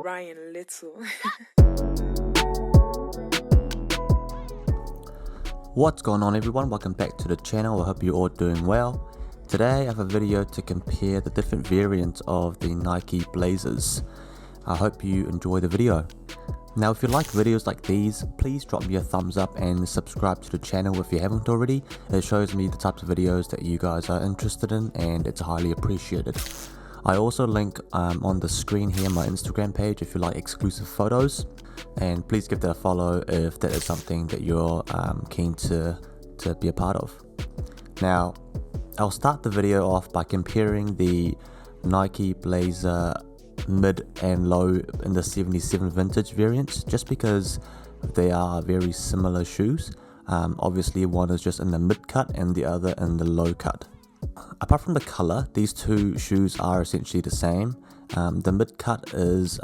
Ryan Little. What's going on everyone, welcome back to the channel. I hope you're all doing well. Today I have a video to compare the different variants of the Nike Blazers. I hope you enjoy the video. Now if you like videos like these, please drop me a thumbs up and subscribe to the channel if you haven't already. It shows me the types of videos that you guys are interested in and it's highly appreciated. I also link on the screen here my Instagram page if you like exclusive photos, and please give that a follow if that is something that you're keen to be a part of. Now I'll start the video off by comparing the Nike Blazer mid and low in the 77 vintage variants, just because they are very similar shoes. Obviously one is just in the mid cut and the other in the low cut. Apart from the color, these two shoes are essentially the same. The mid cut is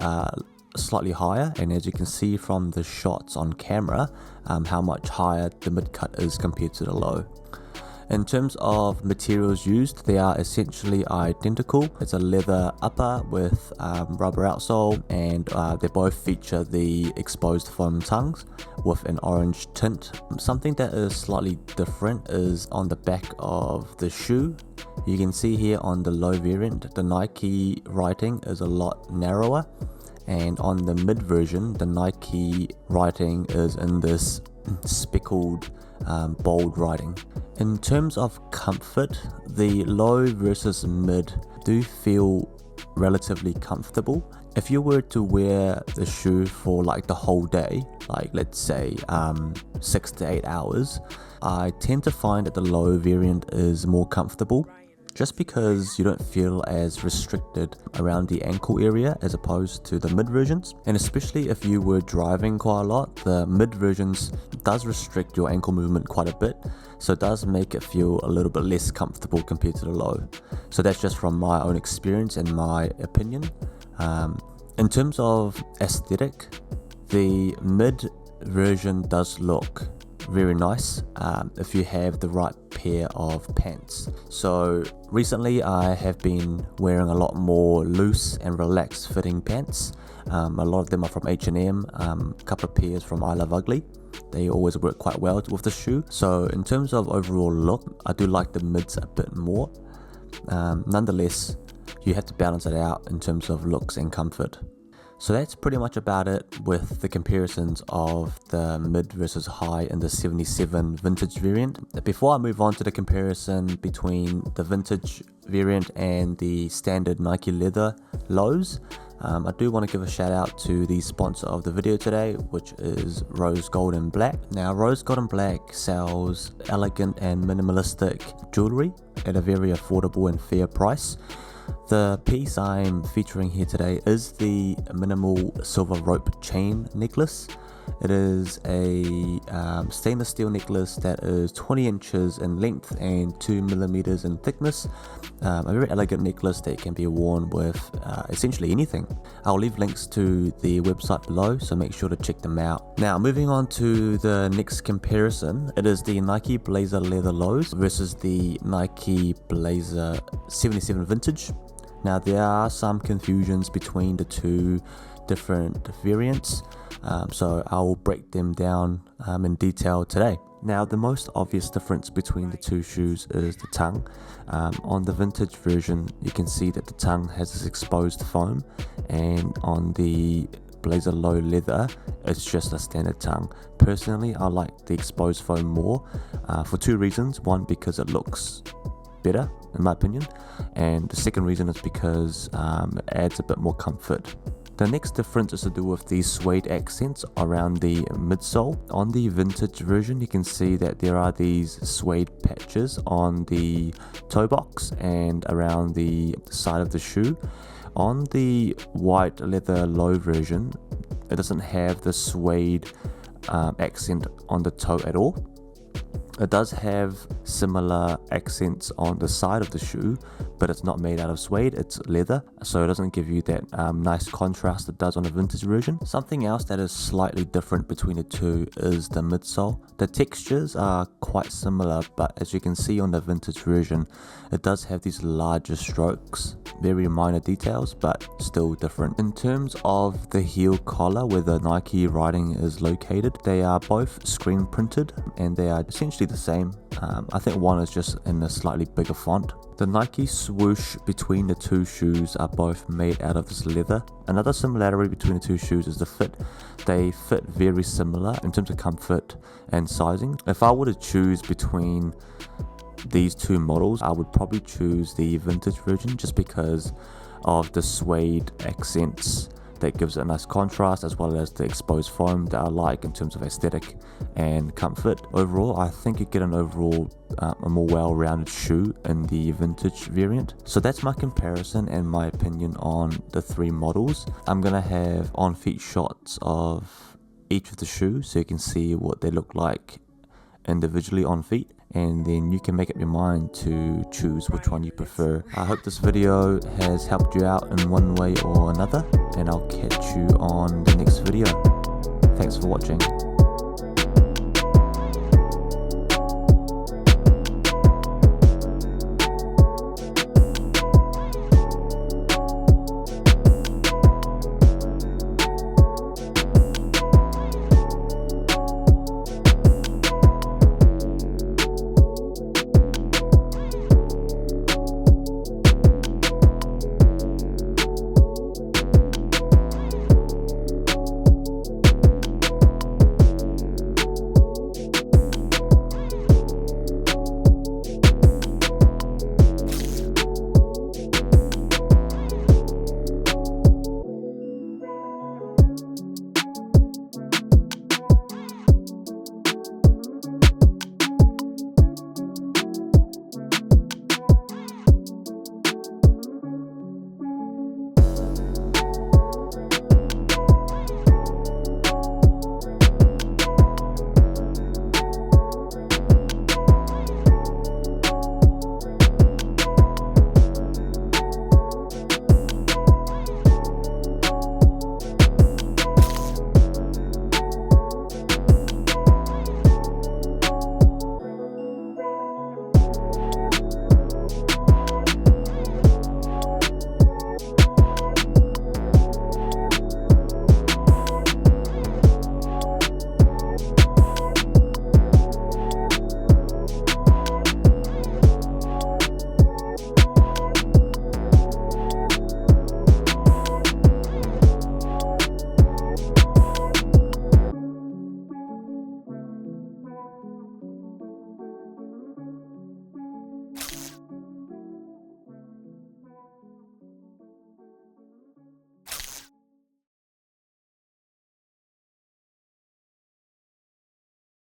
slightly higher, and as you can see from the shots on camera, how much higher the mid cut is compared to the low. In terms of materials used, they are essentially identical. It's a leather upper with rubber outsole, and they both feature the exposed foam tongues with an orange tint. Something that is slightly different is on the back of the shoe. You can see here on the low variant, the Nike writing is a lot narrower, and on the mid version, the Nike writing is in this speckled bold writing. In terms of comfort, the low versus mid do feel relatively comfortable. If you were to wear the shoe for like the whole day, like let's say 6 to 8 hours, I tend to find that the low variant is more comfortable, just because you don't feel as restricted around the ankle area as opposed to the mid versions. And especially if you were driving quite a lot, the mid versions does restrict your ankle movement quite a bit, so it does make it feel a little bit less comfortable compared to the low. So that's just from my own experience and my opinion. In terms of aesthetic, the mid version does look very nice if you have the right pair of pants. So recently I have been wearing a lot more loose and relaxed fitting pants. A lot of them are from H&M, a couple of pairs from I Love Ugly. They always work quite well with the shoe. So in terms of overall look, I do like the mids a bit more. Nonetheless, you have to balance it out in terms of looks and comfort. So that's pretty much about it with the comparisons of the mid versus high in the 77 vintage variant. Before I move on to the comparison between the vintage variant and the standard Nike leather lows, I do want to give a shout out to the sponsor of the video today, which is Rose Gold and Black. Now Rose Gold and Black sells elegant and minimalistic jewelry at a very affordable and fair price. The piece I'm featuring here today is the minimal silver rope chain necklace. It is a stainless steel necklace that is 20 inches in length and 2 millimeters in thickness. A very elegant necklace that can be worn with essentially anything. I'll leave links to the website below, so make sure to check them out. Now moving on to the next comparison, it is the Nike Blazer leather lows versus the Nike Blazer 77 vintage. Now there are some confusions between the two different variants, so I'll break them down in detail today. Now the most obvious difference between the two shoes is the tongue. On the vintage version you can see that the tongue has this exposed foam, and on the Blazer low leather it's just a standard tongue. Personally I like the exposed foam more for two reasons. One, because it looks better in my opinion, and the second reason is because it adds a bit more comfort. The next difference is to do with the suede accents around the midsole. On the vintage version you can see that there are these suede patches on the toe box and around the side of the shoe. On the white leather low version it doesn't have the suede accent on the toe at all. It does have similar accents on the side of the shoe, but it's not made out of suede, it's leather, so it doesn't give you that nice contrast it does on the vintage version. Something else that is slightly different between the two is the midsole. The textures are quite similar, but as you can see on the vintage version, it does have these larger strokes. Very minor details, but still different. In terms of the heel collar where the Nike writing is located, they are both screen printed and they are essentially the same. I think one is just in a slightly bigger font. The Nike swoosh between the two shoes are both made out of this leather. Another similarity between the two shoes is the fit. They fit very similar in terms of comfort and sizing. If I were to choose between these two models, I would probably choose the vintage version just because of the suede accents that gives it a nice contrast, as well as the exposed foam that I like in terms of aesthetic and comfort. Overall, I think you get an overall a more well-rounded shoe in the vintage variant. So that's my comparison and my opinion on the three models. I'm gonna have on-feet shots of each of the shoes so you can see what they look like individually on feet, and then you can make up your mind to choose which one you prefer. I hope this video has helped you out in one way or another, and I'll catch you on the next video. Thanks for watching.